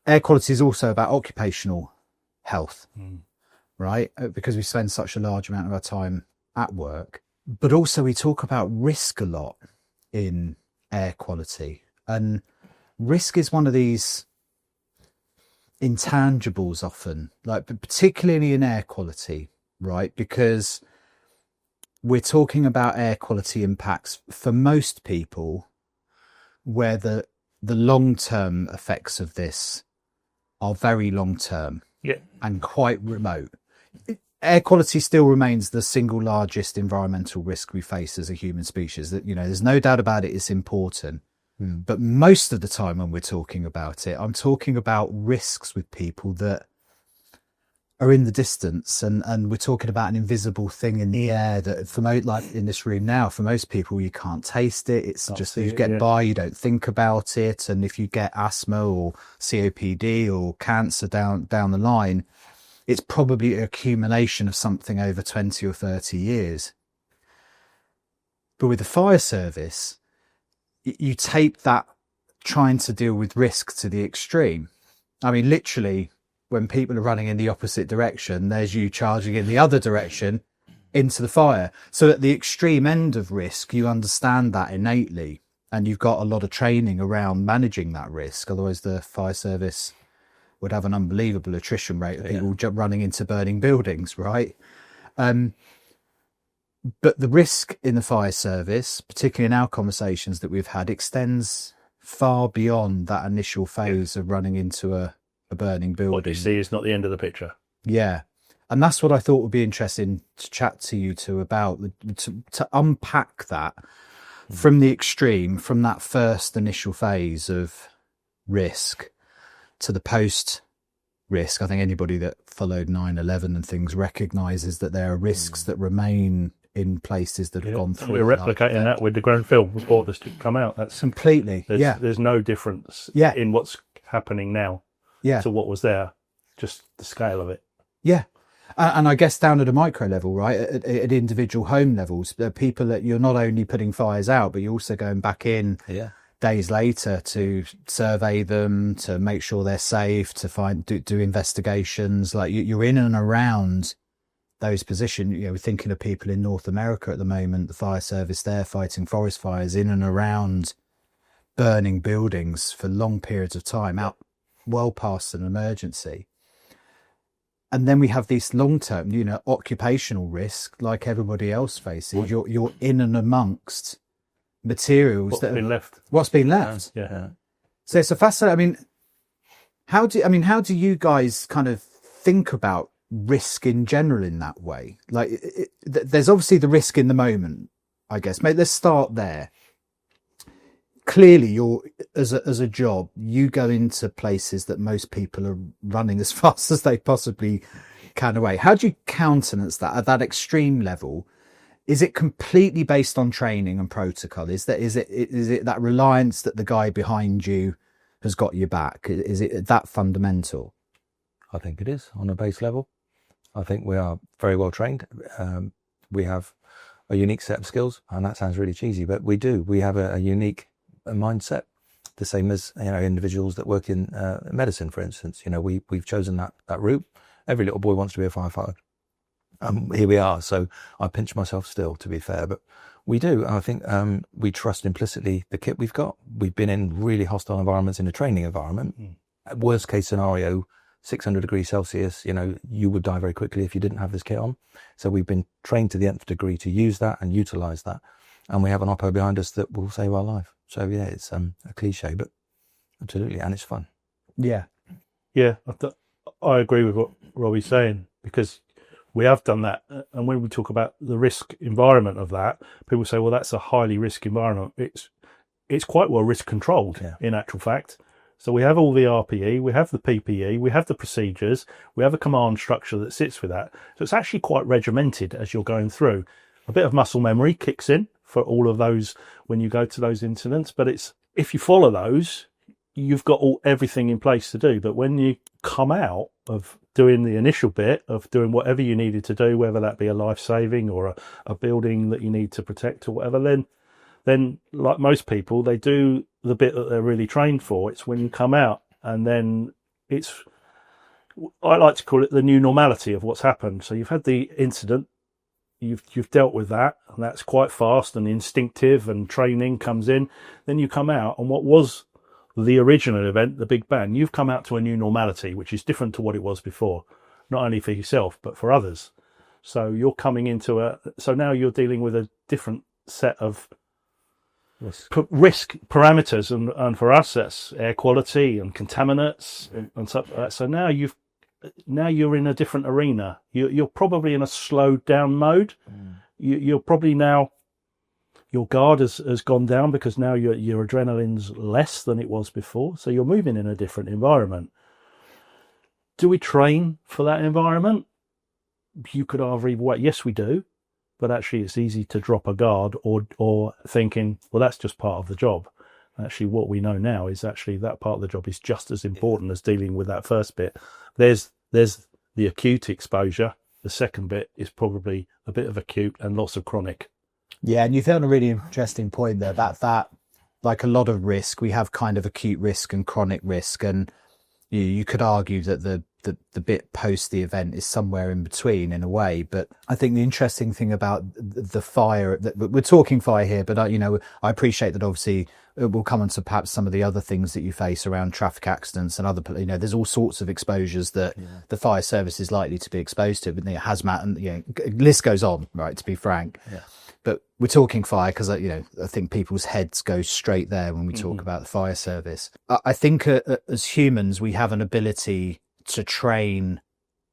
air quality is also about occupational health, right? Because we spend such a large amount of our time at work. But also we talk about risk a lot in air quality. And risk is one of these intangibles often, like particularly in air quality, right? Because we're talking about air quality impacts for most people where the long-term effects of this are very long-term and quite remote. Air quality still remains the single largest environmental risk we face as a human species. That, you know, there's no doubt about it, it's important. But most of the time when we're talking about it, I'm talking about risks with people that are in the distance, and we're talking about an invisible thing in the air that, for most, like in this room now, for most people you can't taste it. It's just you get by, you don't think about it, and if you get asthma or COPD or cancer down the line, it's probably an accumulation of something over 20 or 30 years. But with the fire service, you take that trying to deal with risk to the extreme. I mean, literally, when people are running in the opposite direction, there's you charging in the other direction into the fire. So at the extreme end of risk, you understand that innately, and you've got a lot of training around managing that risk. Otherwise, the fire service would have an unbelievable attrition rate of people running into burning buildings, right? But the risk in the fire service, particularly in our conversations that we've had, extends far beyond that initial phase of running into a burning building. What you see is not the end of the picture. Yeah. And that's what I thought would be interesting to chat to you two about, to unpack that from the extreme, from that first initial phase of risk to the post risk. I think anybody that followed 9/11 and things recognises that there are risks that remain in places that have gone through. We're replicating that with the Grenfell report that's come out. That's completely. There's no difference in what's happening now to what was there, just the scale of it. Yeah. And I guess down at a micro level, right, at individual home levels, there are people that you're not only putting fires out, but you're also going back in days later to survey them, to make sure they're safe, to do investigations. Like you're in and around those positions. You know, we're thinking of people in North America at the moment, the fire service there fighting forest fires in and around burning buildings for long periods of time, out well past an emergency. And then we have this long-term, you know, occupational risk, like everybody else faces. You're in and amongst materials what's been left. Yeah. So it's a fascinating. I mean, how do you guys kind of think about risk in general in that way? Like, there's obviously the risk in the moment, I guess. Mate, let's start there. Clearly, you're as a job, you go into places that most people are running as fast as they possibly can away. How do you countenance that at that extreme level? Is it completely based on training and protocol? Is it that reliance that the guy behind you has got your back? Is it that fundamental? I think it is on a base level. I think we are very well trained. We have a unique set of skills, and that sounds really cheesy, but we do. We have a unique mindset, the same as, you know, individuals that work in medicine, for instance. You know, we've chosen that route. Every little boy wants to be a firefighter. Here we are. So I pinch myself still, to be fair, but we do. I think we trust implicitly the kit we've got. We've been in really hostile environments in a training environment. Worst case scenario, 600 degrees Celsius, you know, you would die very quickly if you didn't have this kit on. So we've been trained to the nth degree to use that and utilize that. And we have an oppo behind us that will save our life. So yeah, it's a cliche, but absolutely. And it's fun. Yeah. Yeah. I agree with what Robbie's saying, because we have done that. And when we talk about the risk environment of that, people say, well, that's a highly risk environment. It's quite well risk controlled in actual fact. So we have all the RPE, we have the PPE, we have the procedures, we have a command structure that sits with that. So it's actually quite regimented as you're going through. A bit of muscle memory kicks in for all of those when you go to those incidents. But if you follow those, you've got everything in place to do. But when you come out of doing the initial bit of doing whatever you needed to do, whether that be a life-saving or a building that you need to protect or whatever, then like most people, they do the bit that they're really trained for. It's when you come out and then I like to call it the new normality of what's happened. So you've had the incident, you've dealt with that, and that's quite fast and instinctive, and training comes in. Then you come out, and what was the original event, the Big Bang, you've come out to a new normality, which is different to what it was before, not only for yourself, but for others. So you're coming into so now you're dealing with a different set of risk parameters. And for us, that's air quality and contaminants and stuff like that. So now you're in a different arena. You're probably in a slowed down mode. You're probably now, your guard has gone down because now your adrenaline's less than it was before. So you're moving in a different environment. Do we train for that environment? You could argue, well, yes, we do. But actually, it's easy to drop a guard or thinking, well, that's just part of the job. Actually, what we know now is actually that part of the job is just as important as dealing with that first bit. There's the acute exposure. The second bit is probably a bit of acute and lots of chronic. Yeah, and you've hit on a really interesting point there, that like a lot of risk, we have kind of acute risk and chronic risk, and you could argue that the bit post the event is somewhere in between in a way. But I think the interesting thing about the fire, that we're talking fire here, but I appreciate that obviously we'll come on to perhaps some of the other things that you face around traffic accidents and other, there's all sorts of exposures that the fire service is likely to be exposed to, but hazmat and list goes on, right, to be frank. Yeah. But we're talking fire because, I think people's heads go straight there when we talk about the fire service. I think as humans, we have an ability to train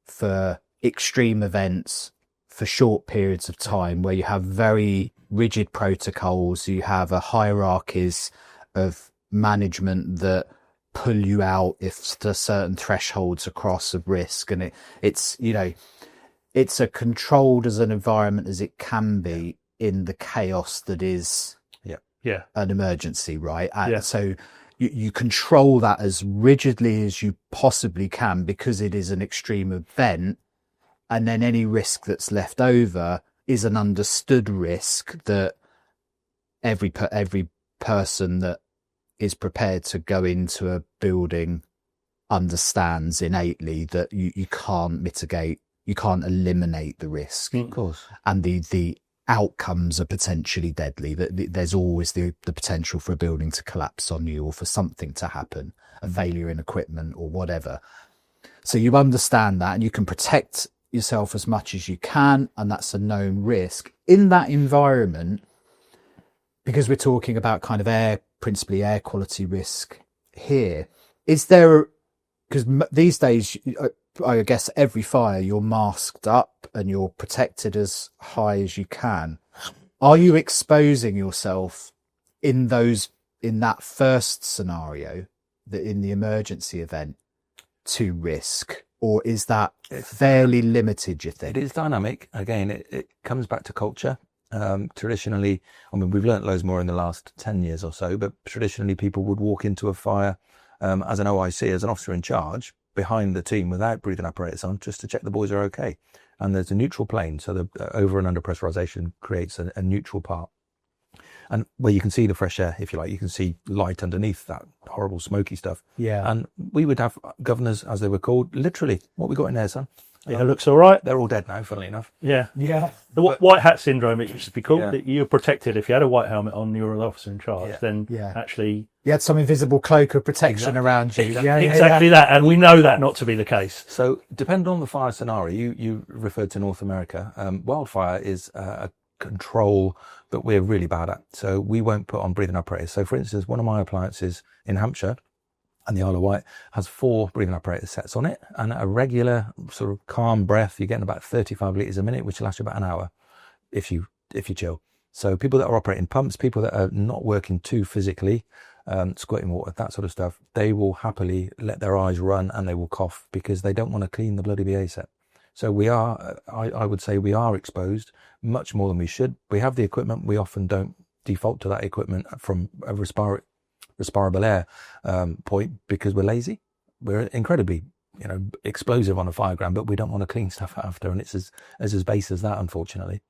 for extreme events for short periods of time where you have very rigid protocols, you have a hierarchies of management that pull you out if there's certain thresholds across of risk. And it's a controlled as an environment as it can be in the chaos that is an emergency, right? And so you control that as rigidly as you possibly can because it is an extreme event. And then any risk that's left over is an understood risk that every person that is prepared to go into a building understands innately that you can't mitigate, you can't eliminate the risk. Of course. And the outcomes are potentially deadly, that there's always the potential for a building to collapse on you or for something to happen, a failure in equipment or whatever. So you understand that and you can protect yourself as much as you can, and that's a known risk in that environment. Because we're talking about kind of principally air quality risk here, is there, because these days I guess every fire you're masked up and you're protected as high as you can. Are you exposing yourself in that first scenario, in the emergency event, to risk? Or is that fairly limited, you think? It is dynamic. Again, it comes back to culture. Traditionally, we've learnt loads more in the last 10 years or so, but traditionally people would walk into a fire as an OIC, as an officer in charge, behind the team without breathing apparatus on, just to check the boys are okay. And there's a neutral plane, so the over and under pressurization creates a neutral part. And where you can see the fresh air, if you like, you can see light underneath that horrible smoky stuff. Yeah. And we would have governors, as they were called, literally, what we got in there, son? Yeah, it looks all right. They're all dead now, funnily enough. Yeah. Yeah. The white hat syndrome, it used to be called. Yeah. That you're protected. If you had a white helmet on, you were an officer in charge. Then actually... You had some invisible cloak of protection around you. Exactly that. And we know that not to be the case. So depending on the fire scenario, you referred to North America. Wildfire is a control that we're really bad at. So we won't put on breathing apparatus. So for instance, one of my appliances in Hampshire and the Isle of Wight has 4 breathing apparatus sets on it, and a regular sort of calm breath, you're getting about 35 litres a minute, which will last you about an hour if you chill. So people that are operating pumps, people that are not working too physically, squirting water, that sort of stuff, they will happily let their eyes run and they will cough because they don't want to clean the bloody BA set. So we are, I would say we are exposed much more than we should. We have the equipment. We often don't default to that equipment from a respirable air point because we're lazy. We're incredibly, explosive on a fire ground, but we don't want to clean stuff after. And it's as base as that, unfortunately.